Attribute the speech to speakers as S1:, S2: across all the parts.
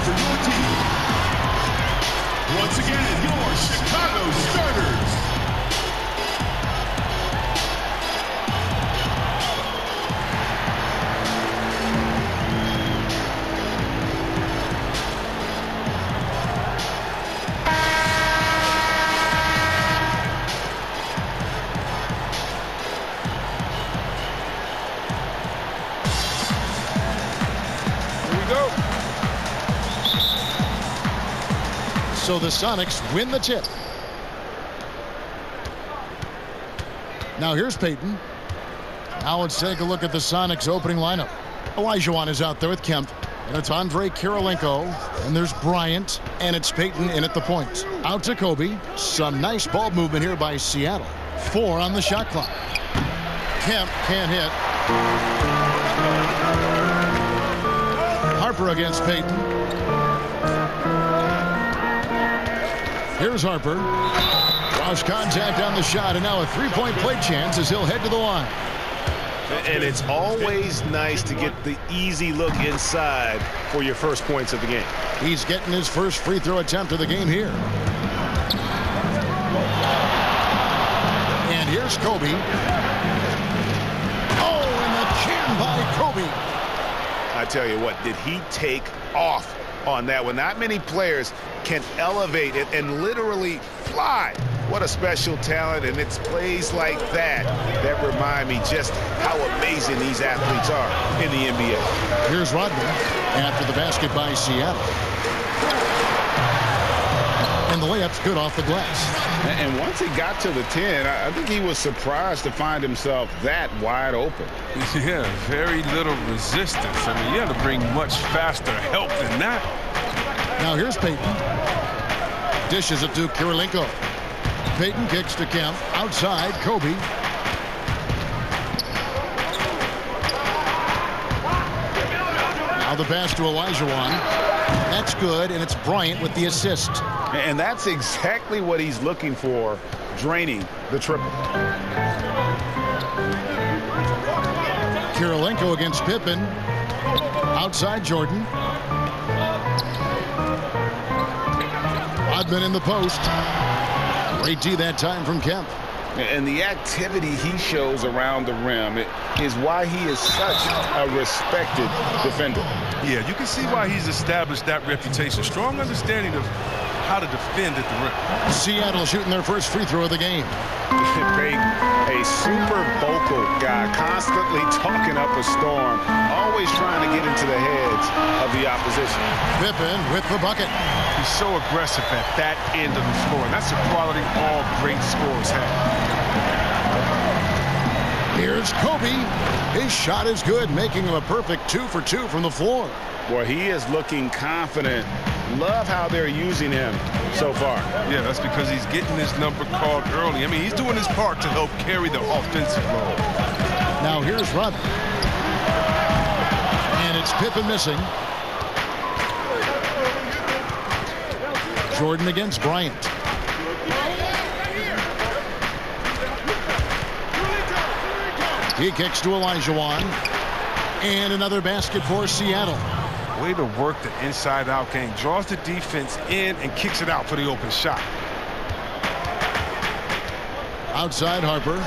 S1: for your team. Once again, your Chicago starters.
S2: So the Sonics win the tip. Now here's Peyton. Now let's take a look at the Sonics opening lineup. Olajuwon is out there with Kemp. And it's Andre Kirilenko. And there's Bryant. And it's Peyton in at the point. Out to Kobe. Some nice ball movement here by Seattle. 4 on the shot clock. Kemp can't hit. Harper against Peyton. Here's Harper. Lost contact on the shot, and now a three-point play chance as he'll head to the line.
S3: And it's always nice to get the easy look inside for your first points of the game.
S2: He's getting his first free throw attempt of the game here. And here's Kobe. Oh, and the jam by Kobe.
S3: I tell you what, did he take off on that one? Not many players can elevate it and literally fly. What a special talent, and it's plays like that that remind me just how amazing these athletes are in the NBA.
S2: Here's Rodman after the basket by Seattle. And the layup's good off the glass.
S4: And once he got to the 10, I think he was surprised to find himself that wide open.
S5: Yeah, very little resistance. I mean, you have to bring much faster help than that.
S2: Now here's Peyton. Dishes it to Kirilenko. Peyton kicks to Kemp. Outside, Kobe. Now the pass to Olajuwon. That's good, and it's Bryant with the assist.
S4: And that's exactly what he's looking for, draining the triple.
S2: Kirilenko against Pippen. Outside Jordan. Rodman in the post. Great D that time from Kemp.
S4: And the activity he shows around the rim is why he is such a respected defender.
S5: Yeah, you can see why he's established that reputation. Strong understanding of how to defend at the rim.
S2: Seattle shooting their first free throw of the game.
S4: A super vocal guy, constantly talking up a storm, always trying to get into the heads of the opposition.
S2: Pippen with the bucket.
S5: He's so aggressive at that end of the floor. And that's a quality all great scorers have.
S2: Here's Kobe. His shot is good, making him a perfect 2 for 2 from the floor.
S4: Boy, he is looking confident. Love how they're using him so far.
S5: Yeah, that's because he's getting his number called early. I mean, he's doing his part to help carry the offensive load.
S2: Now here's Rodman. And it's Pippen missing. Jordan against Bryant. He kicks to Olajuwon. And another basket for Seattle.
S5: Way to work the inside-out game. Draws the defense in and kicks it out for the open shot.
S2: Outside Harper.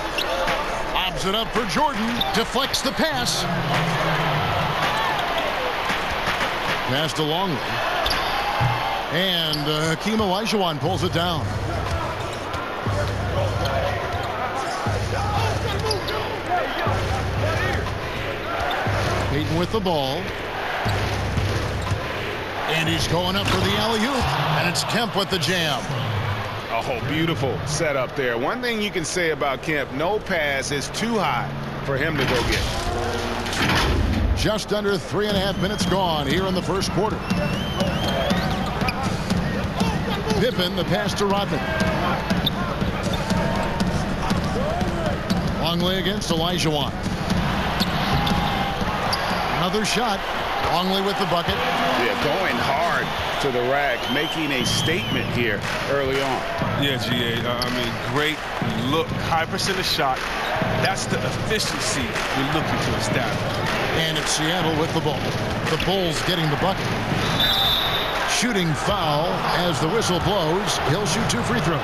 S2: Lobs it up for Jordan. Deflects the pass. Pass to Longley. And Hakeem Olajuwon pulls it down. Peyton with the ball. And he's going up for the alley-oop. And it's Kemp with the jam.
S4: Oh, beautiful setup there. One thing you can say about Kemp, no pass is too high for him to go get.
S2: Just under 3.5 minutes gone here in the first quarter. Pippen, the pass to Rodman. Longley against Olajuwon. Another shot. Longley with the bucket.
S4: Yeah, going hard to the rack, making a statement here early on.
S5: Yeah, GA. I mean, great look. High percentage shot. That's the efficiency you're looking to establish.
S2: And it's Seattle with the ball. The Bulls getting the bucket. shooting foul as the whistle blows. He'll shoot 2 free throws.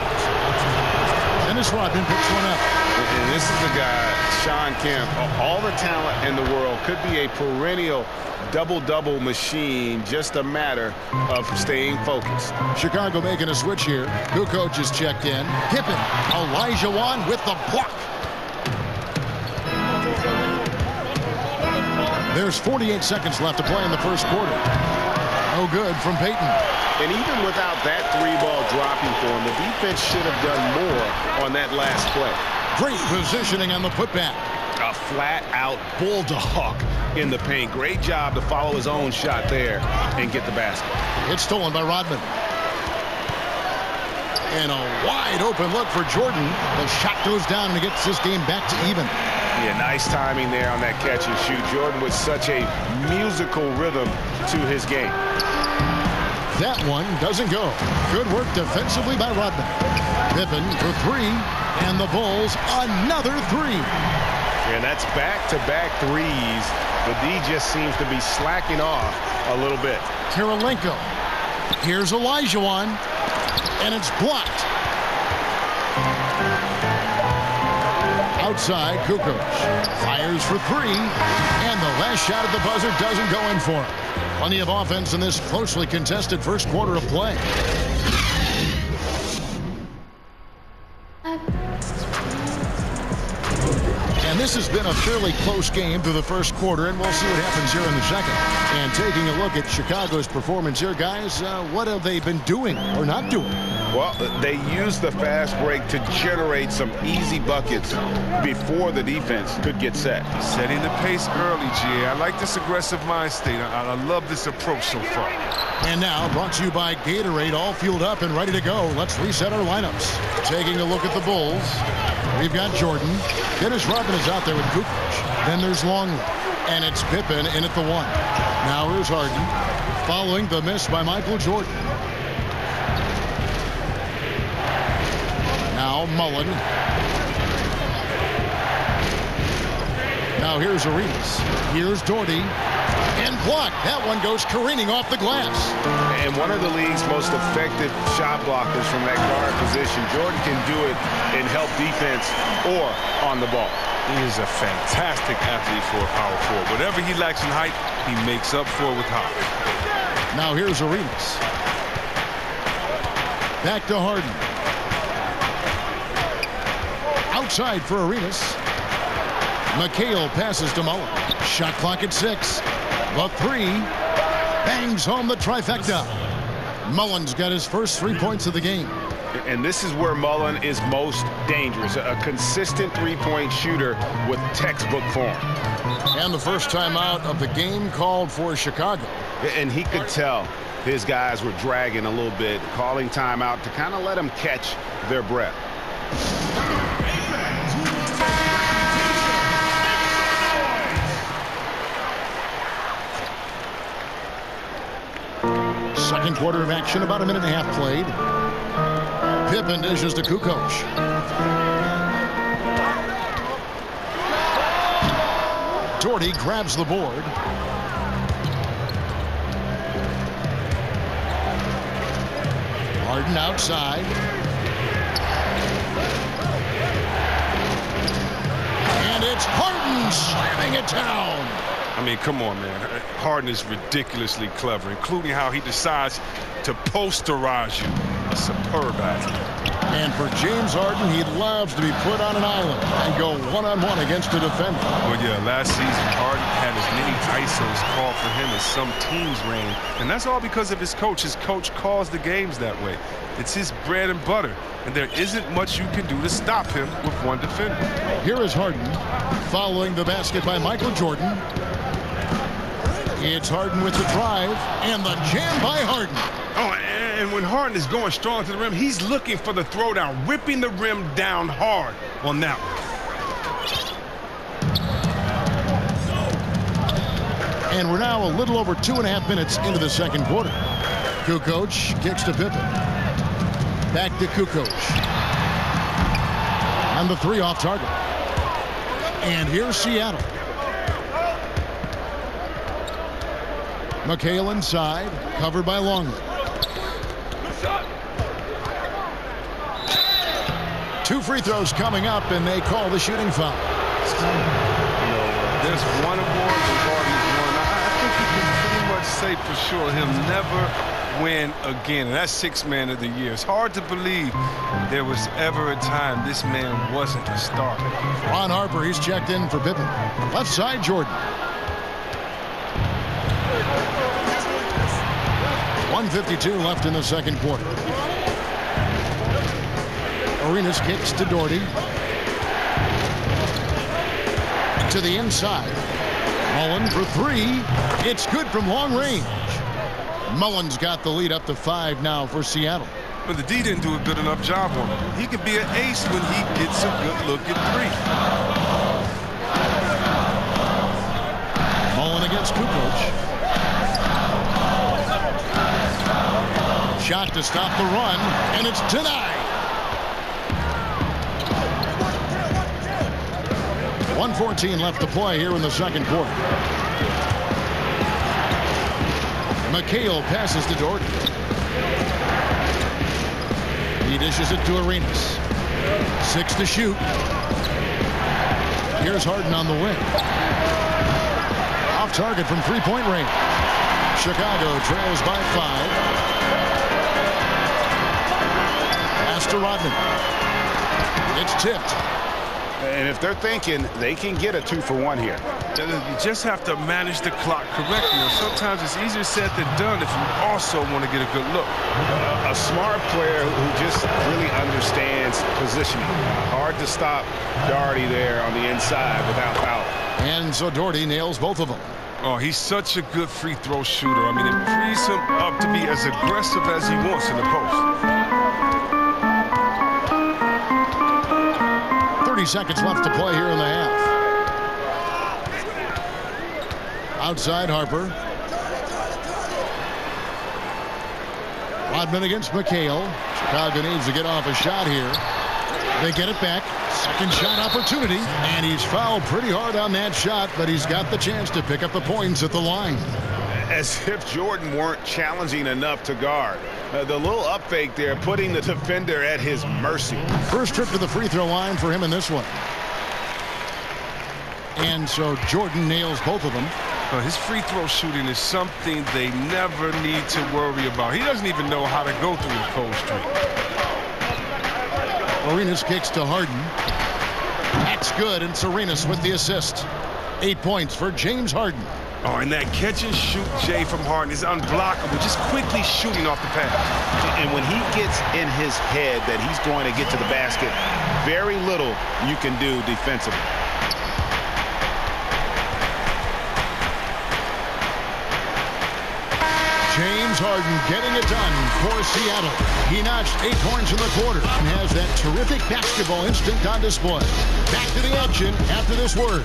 S2: Dennis Rodman picks one up.
S4: And this is a guy, Sean Kemp, all the talent in the world, could be a perennial double-double machine, just a matter of staying focused.
S2: Chicago making a switch here. Kukoc is checked in. Pippen, Elijah Wan with the block. There's 48 seconds left to play in the first quarter. No good from Payton.
S4: And even without that 3-ball dropping for him, the defense should have done more on that last play.
S2: Great positioning on the putback.
S3: A flat-out bulldog in the paint. Great job to follow his own shot there and get the basket.
S2: It's stolen by Rodman. And a wide open look for Jordan. The shot goes down and it gets this game back to even.
S3: Yeah, nice timing there on that catch and shoot. Jordan with such a musical rhythm to his game.
S2: That one doesn't go. Good work defensively by Rodman. Pippen for 3, and the Bulls another 3.
S3: And that's back-to-back threes. The D just seems to be slacking off a little bit.
S2: Kirilenko. Here's Olajuwon, and it's blocked. Outside, Kukoc fires for 3, and the last shot at the buzzer doesn't go in for him. Plenty of offense in this closely contested first quarter of play. And this has been a fairly close game through the first quarter, and we'll see what happens here in the second. And taking a look at Chicago's performance here, guys, what have they been doing or not doing?
S3: Well, they used the fast break to generate some easy buckets before the defense could get set.
S5: Setting the pace early, G.A. I like this aggressive mind state. I love this approach so far.
S2: And now, brought to you by Gatorade, all fueled up and ready to go. Let's reset our lineups. Taking a look at the Bulls, we've got Jordan. Dennis Rodman is out there with Kukoc. Then there's Longley. And it's Pippen in at the 1. Now here's Harden, following the miss by Michael Jordan. Now Mullen. Now here's Arenas. Here's Doherty. And blocked. That one goes careening off the glass.
S3: And one of the league's most effective shot blockers from that guard position. Jordan can do it in help defense or on the ball.
S5: He is a fantastic athlete for a power forward. Whatever he lacks in height, he makes up for with height.
S2: Now here's Arenas. Back to Harden. Outside for Arenas. McHale passes to Mullen. Shot clock at 6. The 3 bangs home the trifecta. Mullen's got his first 3 points of the game.
S3: And this is where Mullen is most dangerous. A consistent three-point shooter with textbook form.
S2: And the first time out of the game called for Chicago.
S3: And he could tell his guys were dragging a little bit, calling timeout to kind of let them catch their breath.
S2: Second quarter of action, about a minute and a half played. Pippen dishes to Kukoc. Doherty grabs the board. Harden outside. And it's Harden slamming it down.
S5: I mean, come on, man. Harden is ridiculously clever, including how he decides to posterize you. A superb athlete.
S2: And for James Harden, he loves to be put on an island and go one-on-one against the defender.
S5: Well, yeah, last season, Harden had as many ISOs called for him as some teams ran. And that's all because of his coach. His coach calls the games that way. It's his bread and butter. And there isn't much you can do to stop him with one defender.
S2: Here is Harden, following the basket by Michael Jordan. It's Harden with the drive, and the jam by Harden.
S5: Oh, and when Harden is going strong to the rim, he's looking for the throwdown, ripping the rim down hard on that one.
S2: And we're now a little over 2.5 minutes into the second quarter. Kukoc kicks to Pippen. Back to Kukoc. And the 3 off target. And here's Seattle. McHale inside, covered by Longley. 2 free throws coming up, and they call the shooting foul.
S5: There's one award and Gardner's one. I think you can pretty much say for sure he'll never win again. And that's 6th man of the year. It's hard to believe there was ever a time this man wasn't a star.
S2: Ron Harper, he's checked in for Pippen. Left side, Jordan. 1:52 left in the second quarter. Arenas kicks to Doherty. To the inside. Mullen for 3. It's good from long range. Mullen's got the lead up to 5 now for Seattle.
S5: But the D didn't do a good enough job on him. He can be an ace when he gets a good look at 3.
S2: Mullen against Kukoc. Shot to stop the run, and it's denied. 1:14 left to play here in the second quarter. McHale passes to Doherty. He dishes it to Arenas. 6 to shoot. Here's Harden on the wing. Off target from 3-point range. Chicago trails by 5. Pass to Rodman. It's tipped.
S3: And if they're thinking they can get a 2-for-1 here.
S5: You just have to manage the clock correctly. Sometimes it's easier said than done if you also want to get a good look.
S3: A smart player who just really understands positioning. Hard to stop Doherty there on the inside without foul.
S2: And so Doherty nails both of them.
S5: Oh, he's such a good free throw shooter. I mean, it frees him up to be as aggressive as he wants in the post.
S2: 30 seconds left to play here in the half. Outside Harper. Rodman against McHale. Chicago needs to get off a shot here. They get it back. Second shot opportunity. And he's fouled pretty hard on that shot, but he's got the chance to pick up the points at the line.
S3: As if Jordan weren't challenging enough to guard. The little up fake there, putting the defender at his mercy.
S2: First trip to the free throw line for him in this one. And so Jordan nails both of them.
S5: His free throw shooting is something they never need to worry about. He doesn't even know how to go through a cold streak.
S2: Arenas kicks to Harden. That's good, and it's Arenas with the assist. 8 points for James Harden.
S5: Oh, and that catch and shoot, Jay, from Harden is unblockable, just quickly shooting off the pass.
S3: And when he gets in his head that he's going to get to the basket, very little you can do defensively.
S2: James Harden getting it done for Seattle. He notched 8 points in the quarter and has that terrific basketball instinct on display. Back to the action after this word.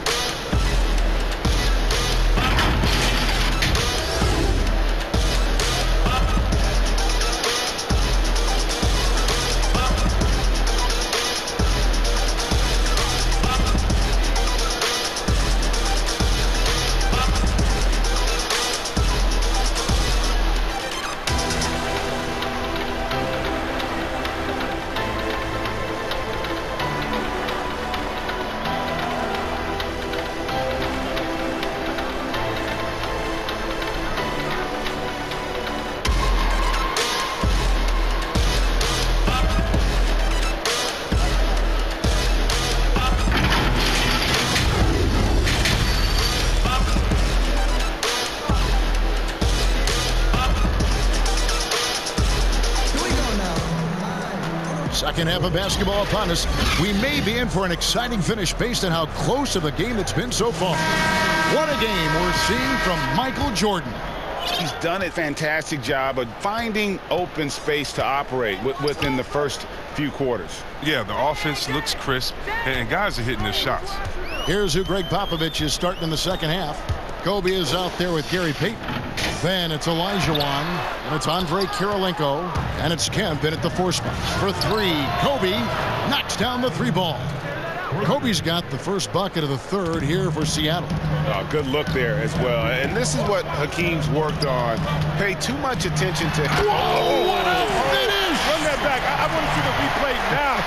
S2: Second half of basketball upon us. We may be in for an exciting finish based on how close of a game it's been so far. What a game we're seeing from Michael Jordan.
S3: He's done a fantastic job of finding open space to operate within the first few quarters.
S5: Yeah, the offense looks crisp, and guys are hitting their shots.
S2: Here's who Greg Popovich is starting in the second half. Kobe is out there with Gary Payton. Then it's Elijah Wan, and it's Andre Kirilenko, and it's Kemp in at the 4 spot. For 3, Kobe knocks down the 3 ball. Kobe's got the first bucket of the third here for Seattle.
S4: Good look there as well. And this is what Hakeem's worked on. Pay too much attention to...
S3: Run that back. I want to see the replay now.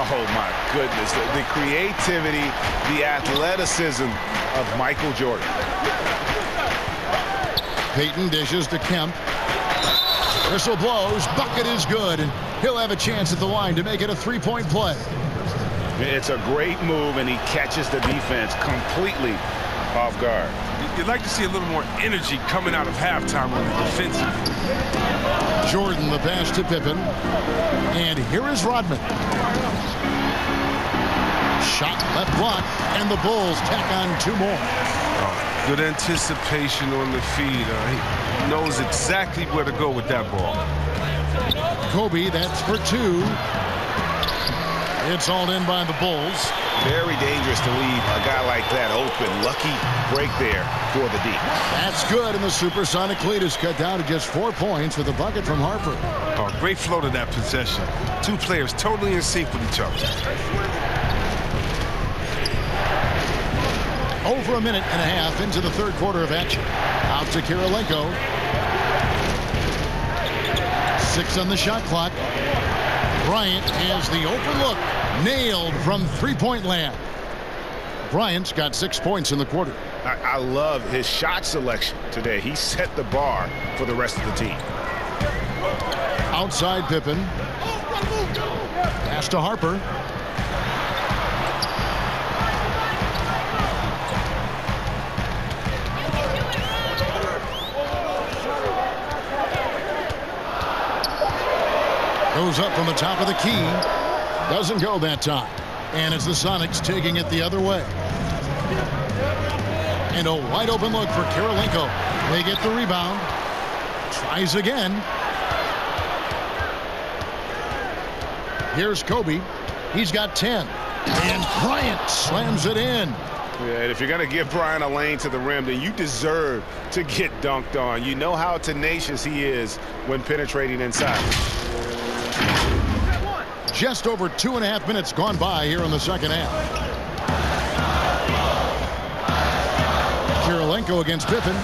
S3: Oh, my goodness. The creativity, the athleticism of Michael Jordan.
S2: Payton dishes to Kemp. Whistle blows. Bucket is good. And he'll have a chance at the line to make it a three-point play.
S3: It's a great move, and he catches the defense completely off guard.
S5: You'd like to see a little more energy coming out of halftime on the defensive.
S2: Jordan, the pass to Pippen. And here is Rodman. Shot left block, and the Bulls tack on two more.
S5: Good anticipation on the feed. He knows exactly where to go with that ball.
S2: Kobe, that's for two. It's hauled in by the Bulls.
S3: Very dangerous to leave a guy like that open. Lucky break there for the D.
S2: That's good, and the Supersonic lead is cut down to just 4 points with a bucket from Harper.
S5: Oh, great flow to that possession. Two players totally in sync with each other.
S2: Over a minute and a half into the third quarter of action. Out to Kirilenko. 6 on the shot clock. Bryant has the open look. Nailed from three-point land. Bryant's got 6 points in the quarter.
S3: I love his shot selection today. He set the bar for the rest of the team.
S2: Outside Pippen. Pass to Harper. Goes up from the top of the key. Doesn't go that time. And it's the Sonics taking it the other way. And a wide open look for Kirilenko. They get the rebound. Tries again. Here's Kobe. He's got 10. And Bryant slams it in.
S3: Yeah, and if you're going to give Bryant a lane to the rim, then you deserve to get dunked on. You know how tenacious he is when penetrating inside.
S2: Just over 2.5 minutes gone by here in the second half. Kirilenko against Pippen.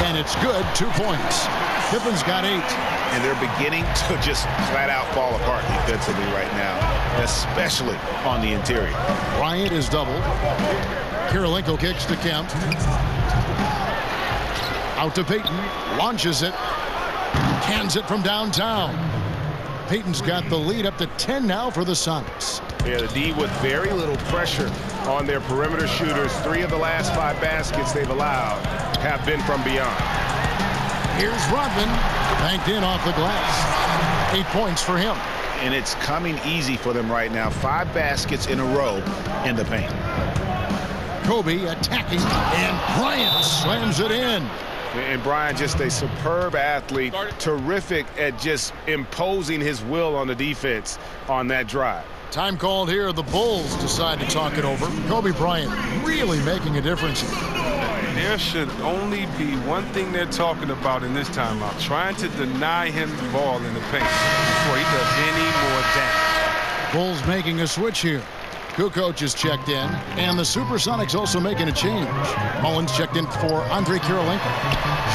S2: And it's good. 2 points. Pippen's got 8.
S3: And they're beginning to just flat out fall apart defensively right now, especially on the interior.
S2: Bryant is doubled. Kirilenko kicks to Kemp. Out to Payton. Launches it. Cans it from downtown. Payton's got the lead up to 10 now for the Sonics.
S3: Yeah, the D with very little pressure on their perimeter shooters. 3 of the last 5 baskets they've allowed have been from beyond.
S2: Here's Rodman. Banked in off the glass. 8 points for him.
S3: And it's coming easy for them right now. 5 baskets in a row in the paint.
S2: Kobe attacking, and Bryant slams it in.
S3: And Bryant, just a superb athlete, terrific at just imposing his will on the defense on that drive.
S2: Time called here. The Bulls decide to talk it over. Kobe Bryant really making a difference.
S5: There should only be one thing they're talking about in this timeout, trying to deny him the ball in the paint before he does any more damage.
S2: Bulls making a switch here. Kukoc is checked in, and the Supersonics also making a change. Mullins checked in for Andre Kirilenko.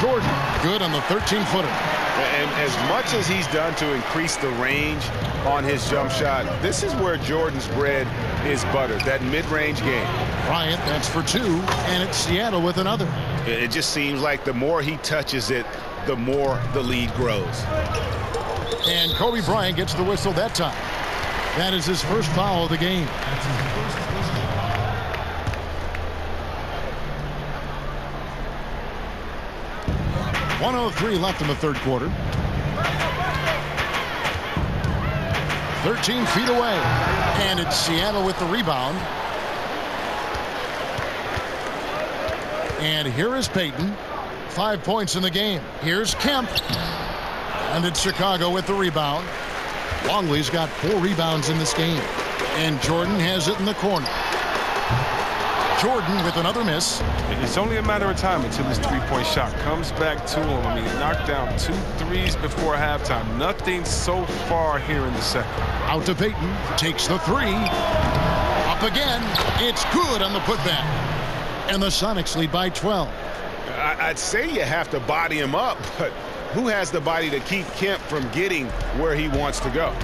S2: Jordan, good on the 13-footer.
S3: And as much as he's done to increase the range on his jump shot, this is where Jordan's bread is buttered, that mid-range game.
S2: Bryant, that's for 2, and it's Seattle with another.
S3: It just seems like the more he touches it, the more the lead grows.
S2: And Kobe Bryant gets the whistle that time. That is his first foul of the game. .103 left in the third quarter. 13 feet away. And it's Seattle with the rebound. And here is Payton. 5 points in the game. Here's Kemp. And it's Chicago with the rebound. Longley's got 4 rebounds in this game. And Jordan has it in the corner. Jordan with another miss.
S5: It's only a matter of time until his three-point shot comes back to him. I mean, he knocked down 2 threes before halftime. Nothing so far here in the second.
S2: Out to Payton. Takes the three. Up again. It's good on the putback. And the Sonics lead by 12.
S3: I'd say you have to body him up, but who has the body to keep Kemp from getting where he wants to go?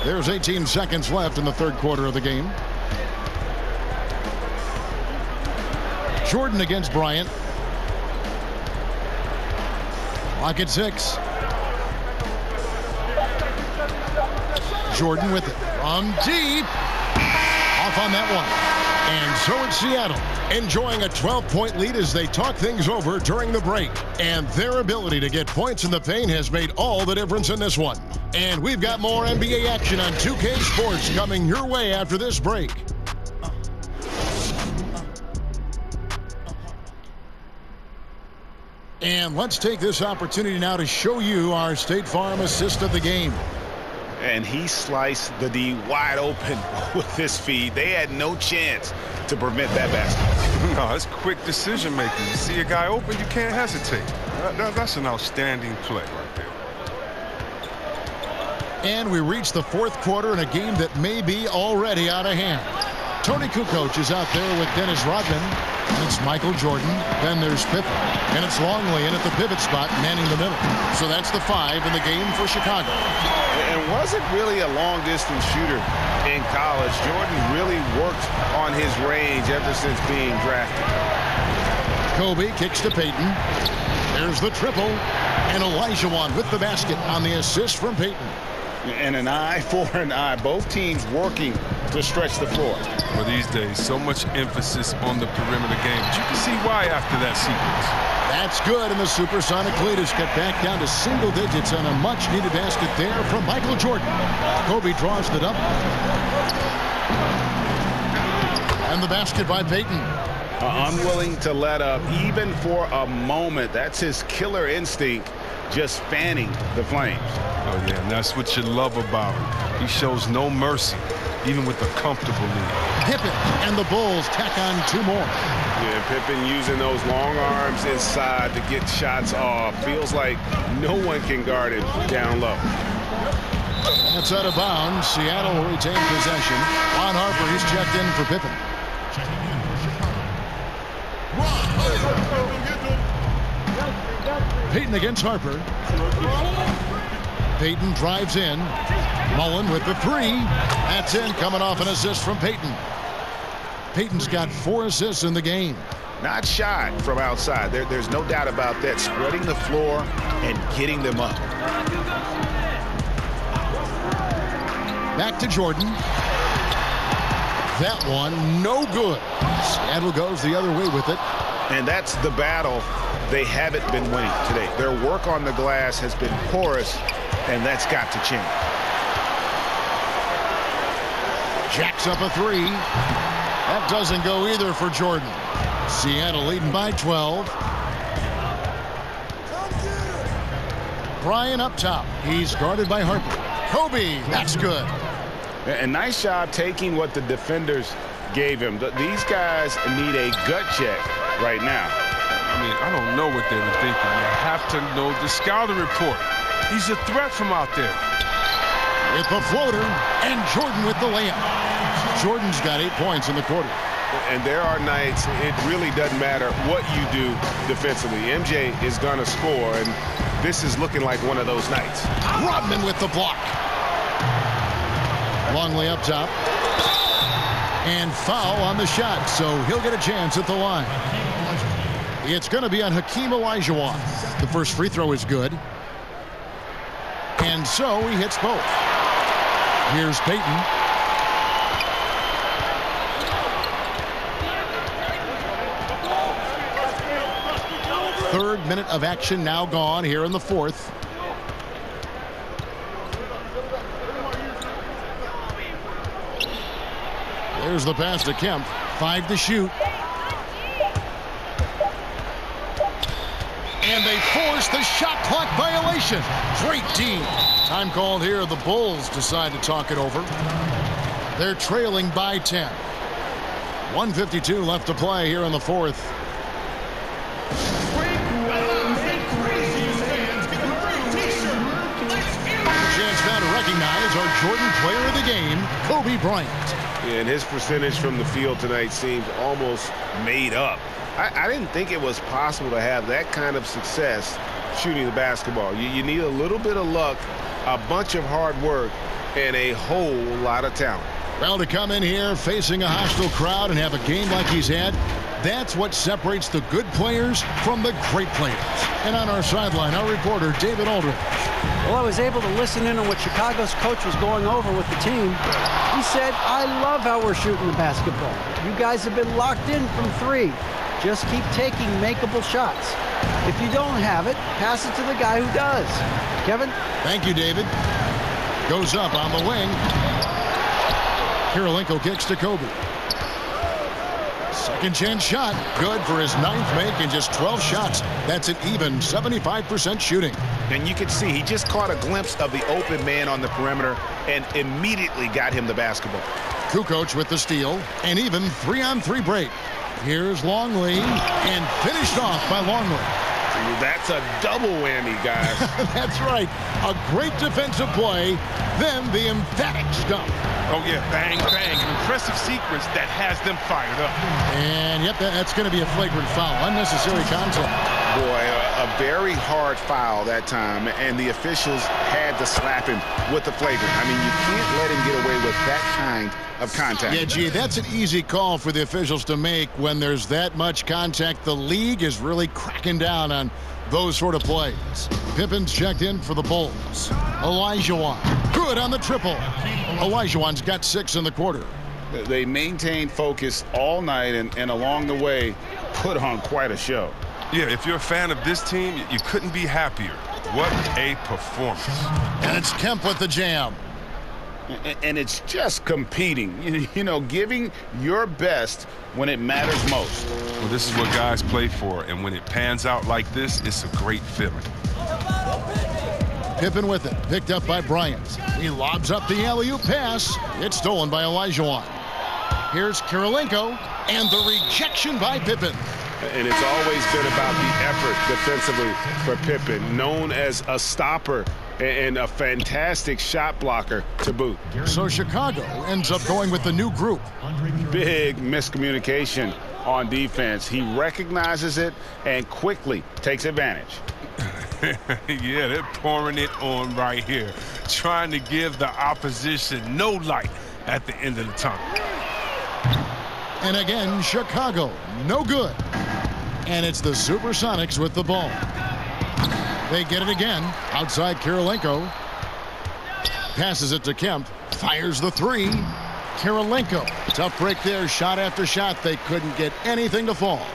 S2: There's 18 seconds left in the third quarter of the game. Jordan against Bryant. Clock at 6. Jordan with it from deep. Off on that one. And so it's Seattle enjoying a 12-point lead as they talk things over during the break. And their ability to get points in the paint has made all the difference in this one. And we've got more NBA action on 2K Sports coming your way after this break. And let's take this opportunity now to show you our State Farm assist of the game.
S3: And he sliced the D wide open with his feed. They had no chance to prevent that basket.
S5: No, it's quick decision making. You see a guy open, you can't hesitate. That's an outstanding play right there.
S2: And we reach the fourth quarter in a game that may be already out of hand. Tony Kukoc is out there with Dennis Rodman. And it's Michael Jordan. Then there's Pippen. And it's Longley in at the pivot spot, manning the middle. So that's the 5 in the game for Chicago.
S3: And wasn't really a long-distance shooter in college. Jordan really worked on his range ever since being drafted.
S2: Kobe kicks to Payton. There's the triple. And Olajuwon with the basket on the assist from Payton.
S3: And an eye for an eye. Both teams working to stretch the floor.
S5: Well, these days, so much emphasis on the perimeter game. But you can see why after that sequence.
S2: That's good, and the Supersonic lead is cut back down to single digits on a much-needed basket there from Michael Jordan. Kobe draws the double. And the basket by Payton.
S3: Unwilling to let up even for a moment. That's his killer instinct, just fanning the flames.
S5: Oh, yeah, and that's what you love about him. He shows no mercy, even with a comfortable lead.
S2: Pippen and the Bulls tack on 2 more.
S3: Yeah, Pippen using those long arms inside to get shots off. Feels like no one can guard him down low.
S2: That's out of bounds. Seattle will retain possession. Ron Harper, he's checked in for Pippen. Payton against Harper. Payton drives in. Mullen with the 3. That's in, coming off an assist from Payton. Payton's got 4 assists in the game.
S3: Not shy from outside. There's no doubt about that. Spreading the floor and getting them up.
S2: Back to Jordan. That one, no good. Seattle goes the other way with it.
S3: And that's the battle they haven't been winning today. Their work on the glass has been porous, and that's got to change.
S2: Jacks up a 3. That doesn't go either for Jordan. Seattle leading by 12. Bryant up top. He's guarded by Harper. Kobe, that's good.
S3: And nice job taking what the defenders gave him. These guys need a gut check right now.
S5: I mean, I don't know what they were thinking. They have to know the scouting report. He's a threat from out there.
S2: With the floater, and Jordan with the layup. Jordan's got 8 points in the quarter.
S3: And there are nights it really doesn't matter what you do defensively. MJ is going to score, and this is looking like one of those nights.
S2: Rodman with the block. Longley up top. And foul on the shot, so he'll get a chance at the line. It's going to be on Hakeem Olajuwon. The first free throw is good. And so he hits both. Here's Payton. Third minute of action now gone here in the fourth. There's the pass to Kemp. 5 to shoot. And they force the shot clock violation. Great team. Time called here. The Bulls decide to talk it over. They're trailing by 10. 1:52 left to play here in the fourth. Chance now to recognize our Jordan player of the game, Kobe Bryant.
S3: And his percentage from the field tonight seems almost made up. I didn't think it was possible to have that kind of success shooting the basketball. You need a little bit of luck, a bunch of hard work, and a whole lot of talent.
S2: Well, to come in here facing a hostile crowd and have a game like he's had, that's what separates the good players from the great players. And on our sideline, our reporter, David Aldridge.
S6: Well, I was able to listen in on what Chicago's coach was going over with the team. He said, I love how we're shooting the basketball. You guys have been locked in from three. Just keep taking makeable shots. If you don't have it, pass it to the guy who does. Kevin?
S2: Thank you, David. Goes up on the wing. Kirilenko kicks to Kobe. Second chance shot. Good for his ninth make in just 12 shots. That's an even 75% shooting.
S3: And you can see he just caught a glimpse of the open man on the perimeter and immediately got him the basketball.
S2: Kukoc with the steal. And even 3-on-3 break. Here's Longley, and finished off by Longley.
S3: That's a double whammy, guys.
S2: That's right. A great defensive play, then the emphatic stump.
S5: Oh, yeah, bang, bang. An impressive sequence that has them fired up.
S2: And, yep, that's going to be a flagrant foul. Unnecessary contact.
S3: Boy, a very hard foul that time, and the officials had to slap him with the flagrant. I mean, you can't let him get away with that kind of contact.
S2: Yeah, gee, that's an easy call for the officials to make when there's that much contact. The league is really cracking down on those sort of plays. Pippen's checked in for the Bulls. Olajuwon, good on the triple. Olajuwon's got 6 in the quarter.
S4: They maintained focus all night and along the way put on quite a show.
S5: Yeah, if you're a fan of this team, you couldn't be happier. What a performance.
S2: And it's Kemp with the jam.
S4: And it's just competing, you know, giving your best when it matters most.
S5: Well, this is what guys play for, and when it pans out like this, it's a great feeling.
S2: Pippen with it, picked up by Bryant. He lobs up the alley-oop pass. It's stolen by Olajuwon. Here's Kirilenko, and the rejection by Pippen.
S3: And it's always been about the effort defensively for Pippen, known as a stopper and a fantastic shot blocker to boot.
S2: So Chicago ends up going with the new group.
S4: Big miscommunication on defense. He recognizes it and quickly takes advantage.
S5: Yeah, they're pouring it on right here, trying to give the opposition no light at the end of the tunnel.
S2: And again, Chicago, no good. And it's the Supersonics with the ball. They get it again. Outside Kirilenko. Passes it to Kemp. Fires the three. Kirilenko. Tough break there. Shot after shot. They couldn't get anything to fall.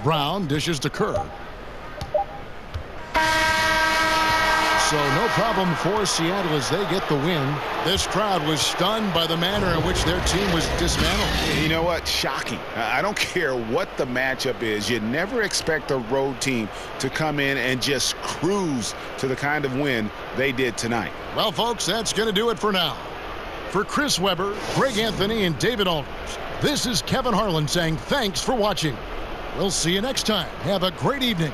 S2: Brown dishes to Kerr. So no problem for Seattle as they get the win. This crowd was stunned by the manner in which their team was dismantled.
S3: You know what? Shocking. I don't care what the matchup is. You never expect a road team to come in and just cruise to the kind of win they did tonight.
S2: Well, folks, that's going to do it for now. For Chris Webber, Greg Anthony, and David Aldridge, this is Kevin Harlan saying thanks for watching. We'll see you next time. Have a great evening.